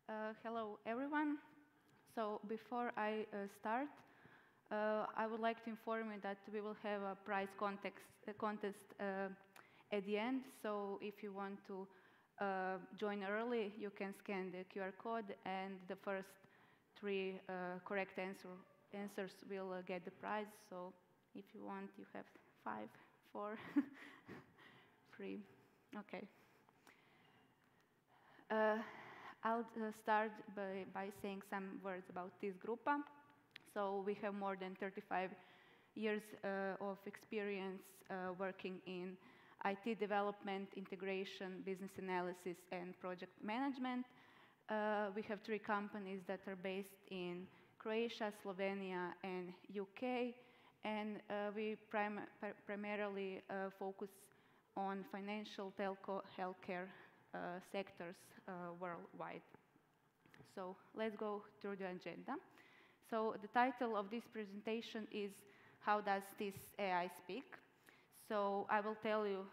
Hello, everyone. So before I start, I would like to inform you that we will have a prize contest at the end. So if you want to join early, you can scan the QR code, and the first three correct answers will get the prize. So if you want, you have 5, 4, 3. Okay. I'll start by saying some words about this Grupa. So we have more than 35 years of experience working in IT development, integration, business analysis, and project management. We have 3 companies that are based in Croatia, Slovenia, and UK, and we primarily focus on financial, telco, healthcare sectors worldwide. So let's go through the agenda. So the title of this presentation is How Does This AI Speak? So I will tell you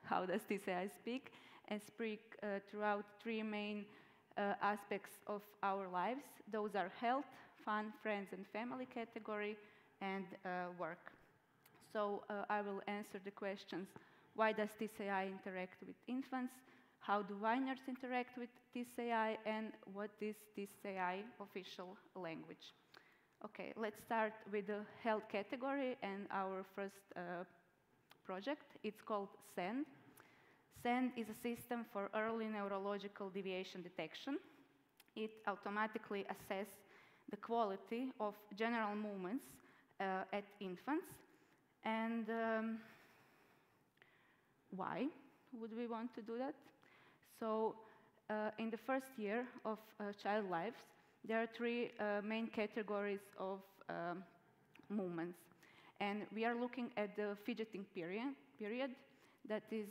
how does this AI speak, and speak throughout 3 main aspects of our lives. Those are health, fun, friends and family category, and work. So I will answer the questions: why does this AI interact with infants? How do Vineyards interact with this AI? And what is this AI official language? Okay, let's start with the health category and our first project. It's called SEND. SEND is a system for early neurological deviation detection. It automatically assesses the quality of general movements at infants. And why would we want to do that? So in the first year of child lives, there are 3 main categories of movements. And we are looking at the fidgeting period that is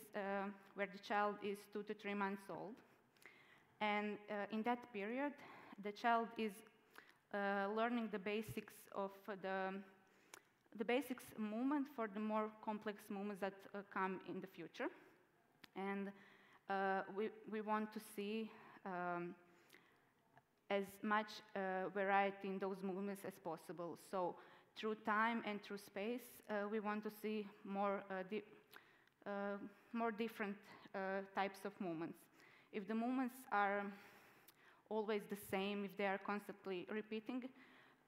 where the child is 2 to 3 months old. And in that period, the child is learning the basics of the basics movement for the more complex movements that come in the future. And we want to see as much variety in those movements as possible. So through time and through space, we want to see more different types of movements. If the movements are always the same, if they are constantly repeating,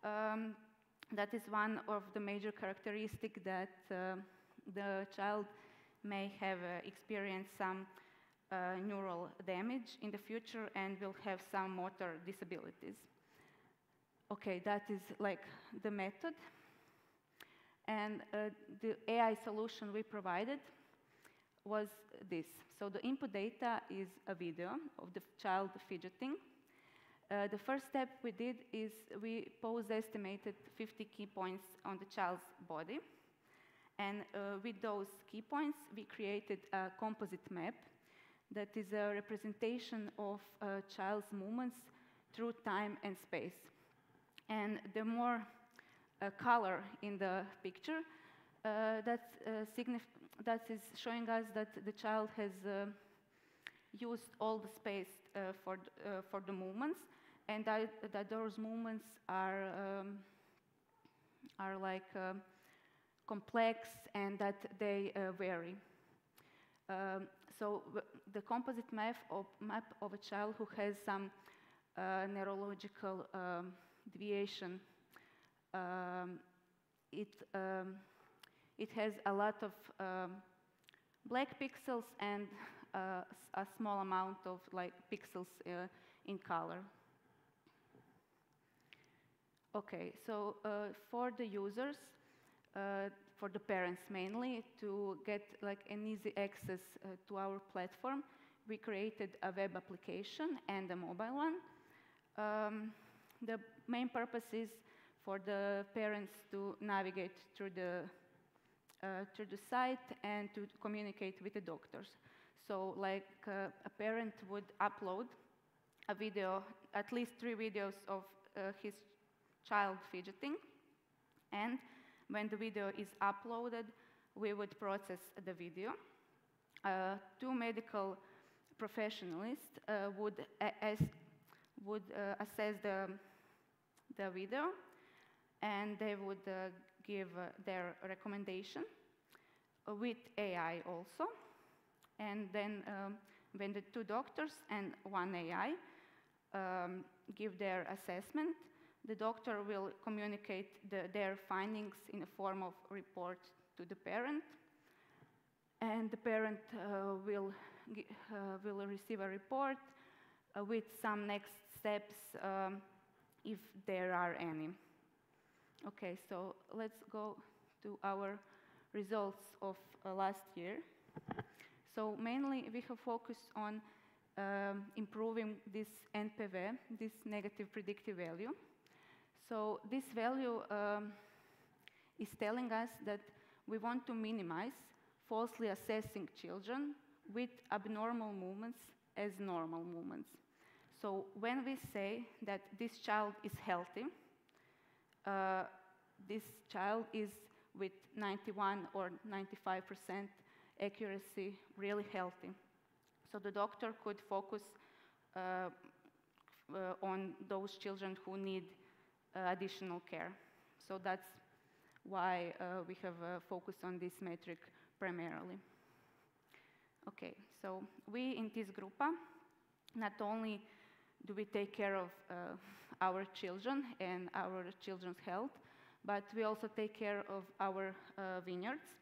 that is one of the major characteristics that the child may have experienced some neural damage in the future and will have some motor disabilities. Okay, that is like the method. And the AI solution we provided was this. So the input data is a video of the child fidgeting. The first step we did is we posed estimated 50 key points on the child's body. And with those key points, we created a composite map that is a representation of a child's movements through time and space. And the more color in the picture, that is showing us that the child has used all the space for the movements, and that those movements are like complex and that they vary. So the composite map of a child who has some neurological deviation, it has a lot of black pixels and a small amount of like pixels in color. Okay, so for the users, for the parents mainly, to get like an easy access to our platform, we created a web application and a mobile one. The main purpose is for the parents to navigate through the site and to communicate with the doctors. So like a parent would upload a video, at least 3 videos of his child fidgeting, and when the video is uploaded, we would process the video. 2 medical professionals would would assess the video, and they would give their recommendation with AI also. And then when the 2 doctors and 1 AI give their assessment, the doctor will communicate their findings in a form of report to the parent, and the parent will receive a report with some next steps if there are any. Okay, so let's go to our results of last year. So mainly we have focused on improving this NPV, this negative predictive value. So this value is telling us that we want to minimize falsely assessing children with abnormal movements as normal movements. So when we say that this child is healthy, this child is with 91 or 95% accuracy really healthy. So the doctor could focus on those children who need additional care. So that's why we have focused on this metric primarily. Okay, so we in this group, not only do we take care of our children and our children's health, but we also take care of our vineyards.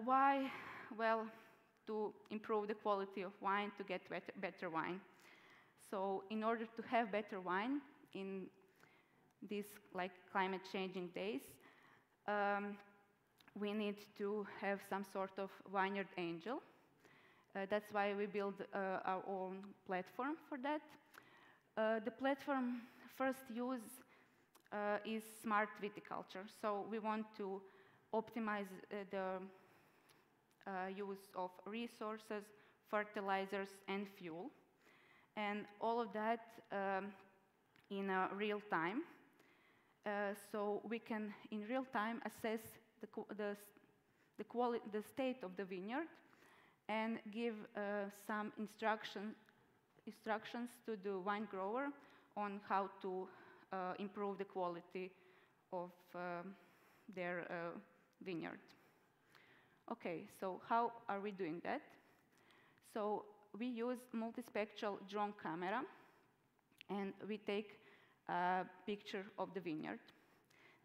Why? Well, to improve the quality of wine, to get better wine. So in order to have better wine in these climate changing days, we need to have some sort of vineyard angel. That's why we build our own platform for that. The platform first use is smart viticulture. So we want to optimize the use of resources, fertilizers, and fuel. And all of that in real time. So we can, in real time, assess the state of the vineyard and give some instructions to the wine grower on how to improve the quality of their vineyard. Okay, so how are we doing that? So we use multispectral drone camera, and we take a picture of the vineyard.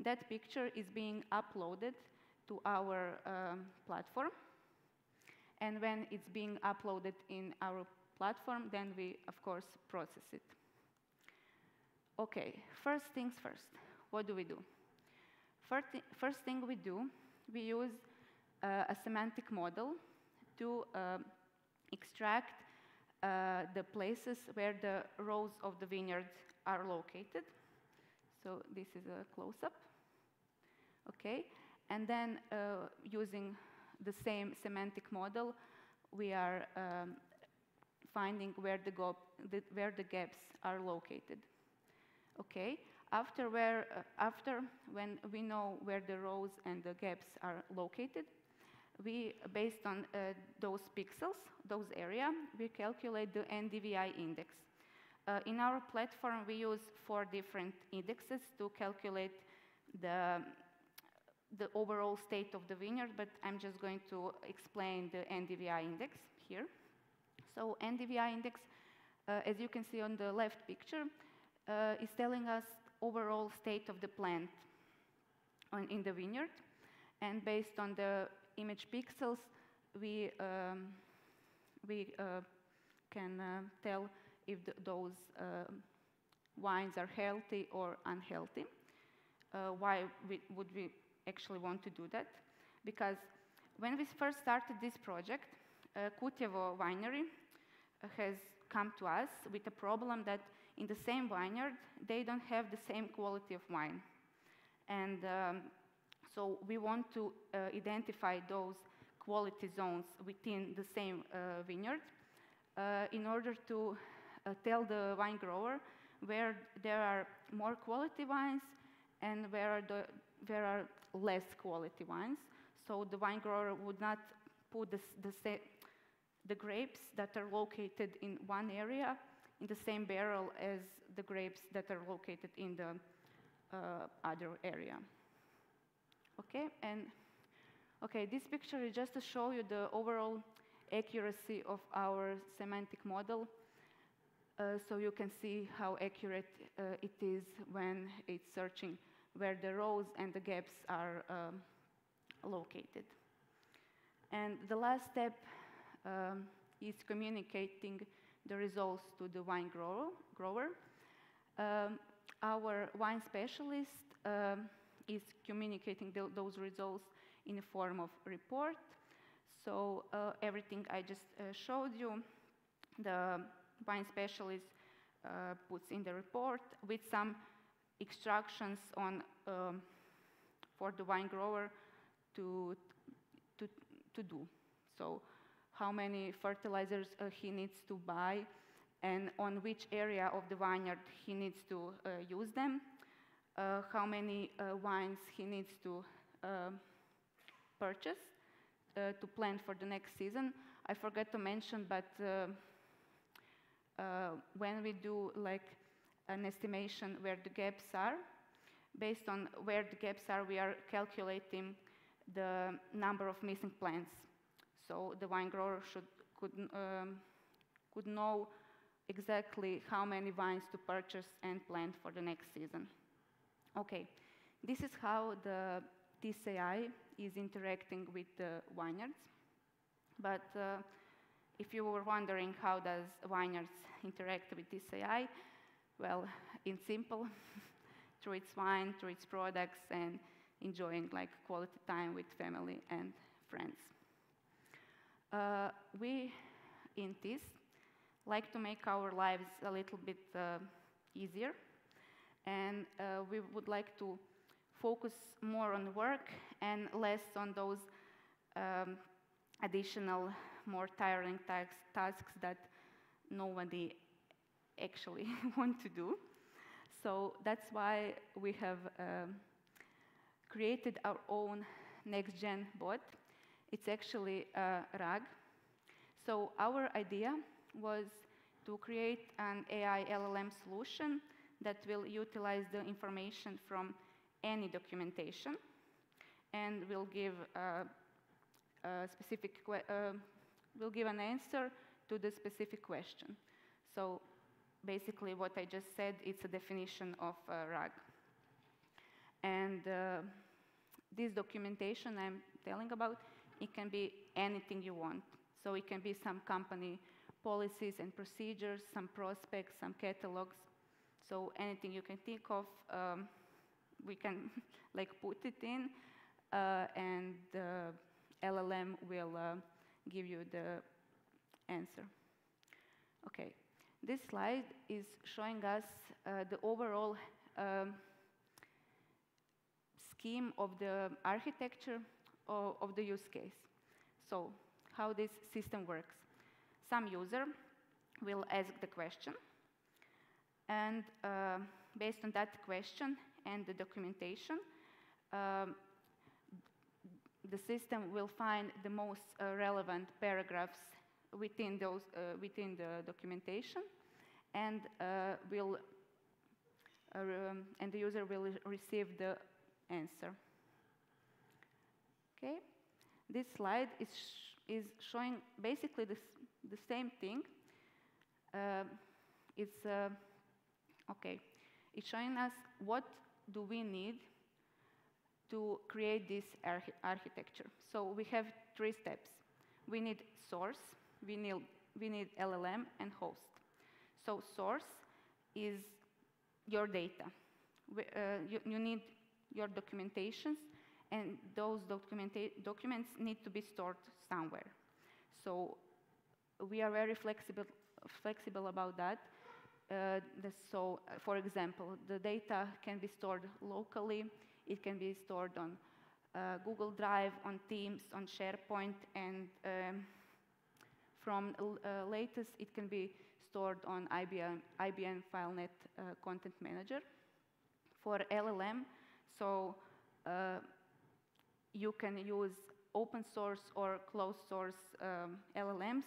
That picture is being uploaded to our platform, and when it's being uploaded in our platform, then we, of course, process it. Okay, first things first, what do we do? First thing we do, we use a semantic model to extract the places where the rows of the vineyard are located. So this is a close-up. Okay, and then using the same semantic model, we are finding where the gaps are located. Okay, after when we know where the rows and the gaps are located, we, based on those pixels, those area, we calculate the NDVI index. In our platform, we use 4 different indexes to calculate the overall state of the vineyard, but I'm just going to explain the NDVI index here. So NDVI index, as you can see on the left picture, is telling us overall state of the plant in the vineyard. And based on the image pixels, we can tell if those wines are healthy or unhealthy. Why would we actually want to do that? Because when we first started this project, Kutjevo winery has come to us with a problem that in the same vineyard, they don't have the same quality of wine. And so we want to identify those quality zones within the same vineyard in order to tell the wine grower where there are more quality wines and where are less quality wines. So the wine grower would not put the grapes that are located in one area in the same barrel as the grapes that are located in the other area. Okay, and okay, this picture is just to show you the overall accuracy of our semantic model. So you can see how accurate it is when it's searching where the rows and the gaps are located. And the last step is communicating the results to the wine grower. Our wine specialist is communicating those results in the form of report. So everything I just showed you, the wine specialist puts in the report with some instructions on for the wine grower to do. So how many fertilizers he needs to buy and on which area of the vineyard he needs to use them, how many wines he needs to purchase to plan for the next season. I forgot to mention, but when we do like an estimation where the gaps are, based on where the gaps are, we are calculating the number of missing plants. So the wine grower could know exactly how many vines to purchase and plant for the next season. Okay, this is how the TSAI is interacting with the vineyards. But if you were wondering how does vineyards interact with TSAI, well, in simple, through its wine, through its products, and enjoying like quality time with family and friends. We, in TIS, like to make our lives a little bit easier, and we would like to focus more on work and less on those additional, more tiring tasks that nobody actually want to do. So that's why we have created our own next-gen bot. It's actually RAG. So our idea was to create an AI LLM solution that will utilize the information from any documentation and will give will give an answer to the specific question. So basically what I just said, it's a definition of RAG. And this documentation I'm telling about, it can be anything you want. So it can be some company policies and procedures, some prospects, some catalogs. So anything you can think of, we can like put it in, and the LLM will give you the answer. Okay, this slide is showing us the overall scheme of the architecture of the use case. So how this system works. Some user will ask the question, and based on that question and the documentation, the system will find the most relevant paragraphs within those within the documentation, and the user will receive the answer. Okay, this slide is showing basically the same thing. It's showing us what do we need to create this architecture. So we have 3 steps. We need source, we need LLM, and host. So source is your data. You need your documentations, and those documents need to be stored somewhere. So we are very flexible about that. So, for example, the data can be stored locally. It can be stored on Google Drive, on Teams, on SharePoint, and from latest, it can be stored on IBM FileNet Content Manager. For LLM, so you can use open source or closed source LLMs.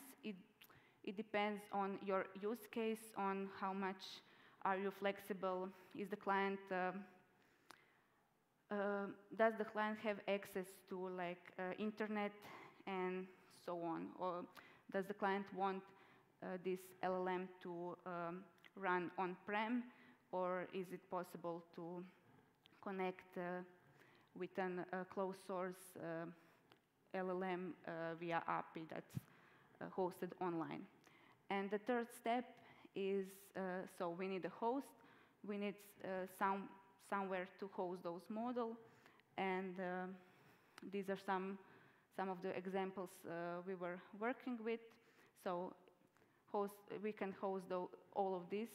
it depends on your use case, on how much are you flexible. Is the client, does the client have access to like internet and so on? Or does the client want this LLM to run on-prem, or is it possible to connect with a closed source LLM via API that's hosted online? And the third step is, so we need a host, we need somewhere to host those models, and these are some of the examples we were working with. So we can host all of this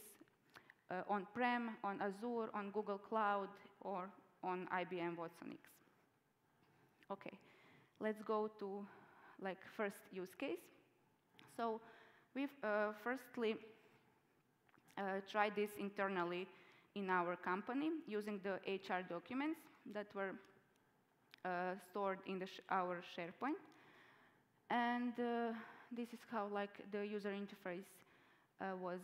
on-prem, on Azure, on Google Cloud, or on IBM watsonx. Okay, let's go to like first use case. So we've firstly tried this internally in our company using the HR documents that were stored in our SharePoint. And this is how like the user interface was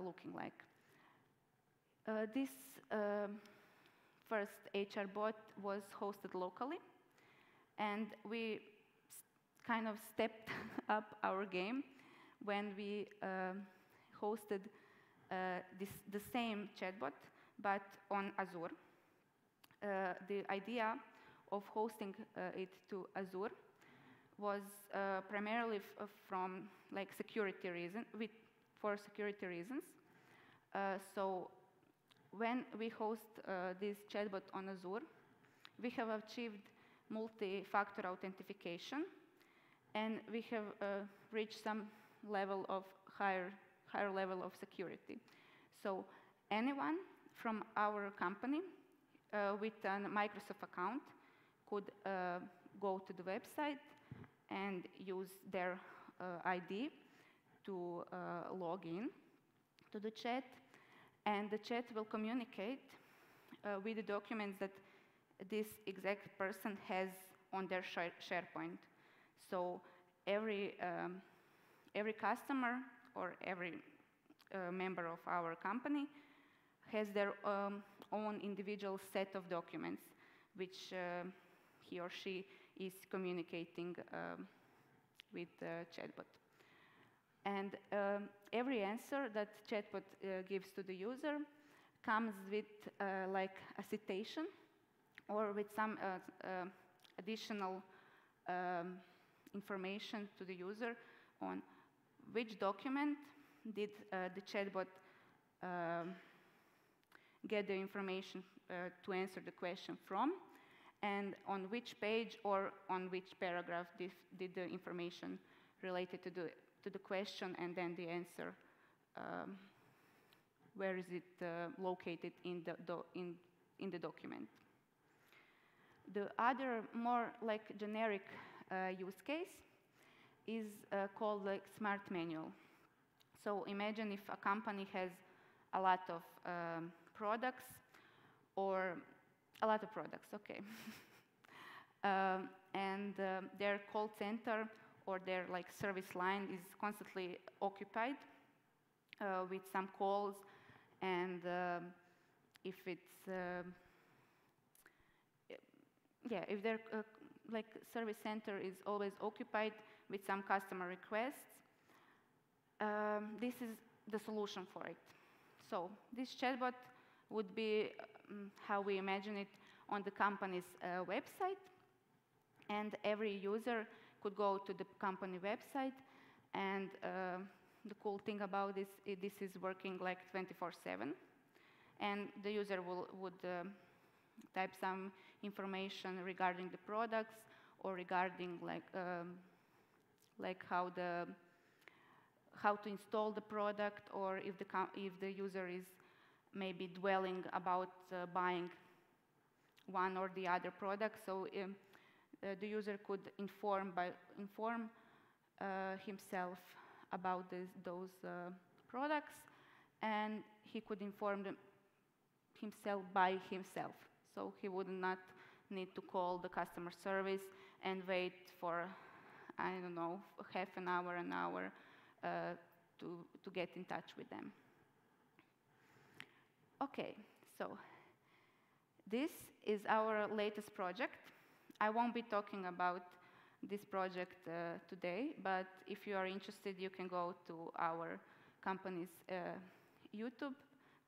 looking like. This first HR bot was hosted locally, and we kind of stepped up our game when we hosted the same chatbot, but on Azure. The idea of hosting it to Azure was primarily from like security reasons, for security reasons. So when we host this chatbot on Azure, we have achieved multi-factor authentication, and we have reached some level of higher level of security. So anyone from our company with a Microsoft account could go to the website and use their ID to log in to the chat, and the chat will communicate with the documents that this exact person has on their SharePoint. So every customer or every member of our company has their own individual set of documents which he or she is communicating with the chatbot. And every answer that chatbot gives to the user comes with like a citation or with some additional information to the user on which document did the chatbot get the information to answer the question from, and on which page or on which paragraph did the information related to the question, and then the answer, where is it located in the document. The other more like generic use case is called like smart manual. So imagine if a company has a lot of products, or a lot of products, okay. And their call center or their like service line is constantly occupied with some calls, and if it's if their like service center is always occupied with some customer requests, this is the solution for it. So this chatbot would be how we imagine it on the company's website, and every user could go to the company website, and the cool thing about this is working like 24/7, and the user would type some information regarding the products or regarding like how to install the product, or if the user is maybe dwelling about buying one or the other product. So the user could inform himself about those products, and he could inform himself by himself. So he would not need to call the customer service and wait for, I don't know, half an hour to get in touch with them. Okay, so this is our latest project. I won't be talking about this project today, but if you are interested, you can go to our company's YouTube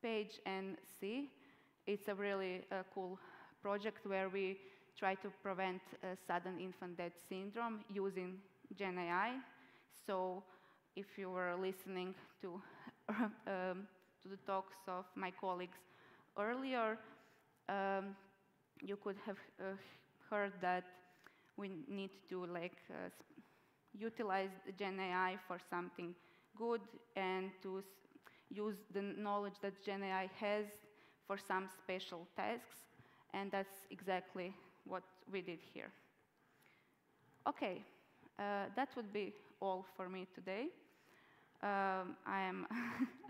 page and see. It's a really cool project where we try to prevent sudden infant death syndrome using GenAI. So if you were listening to the talks of my colleagues earlier, you could have heard that we need to utilize GenAI for something good and to use the knowledge that GenAI has for some special tasks, and that's exactly what we did here. Okay, that would be all for me today. I am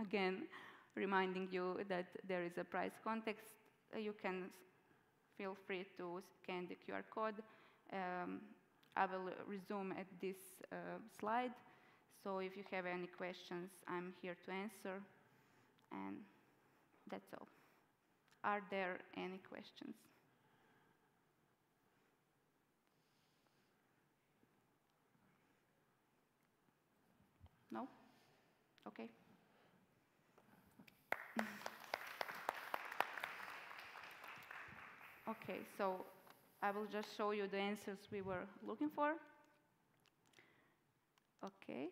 again reminding you that there is a price context. You can feel free to scan the QR code. I will resume at this slide. So if you have any questions, I'm here to answer. And that's all. Are there any questions? No? Okay. Okay, so I will just show you the answers we were looking for. Okay.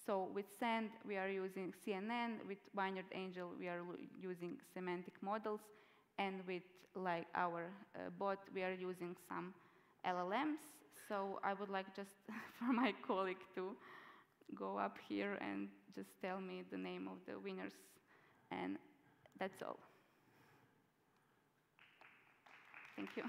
So with SAND, we are using CNN. With Vineyard Angel, we are using semantic models. And with our bot, we are using some LLMs. So I would like just for my colleague to go up here and just tell me the name of the winners. And that's all. Thank you.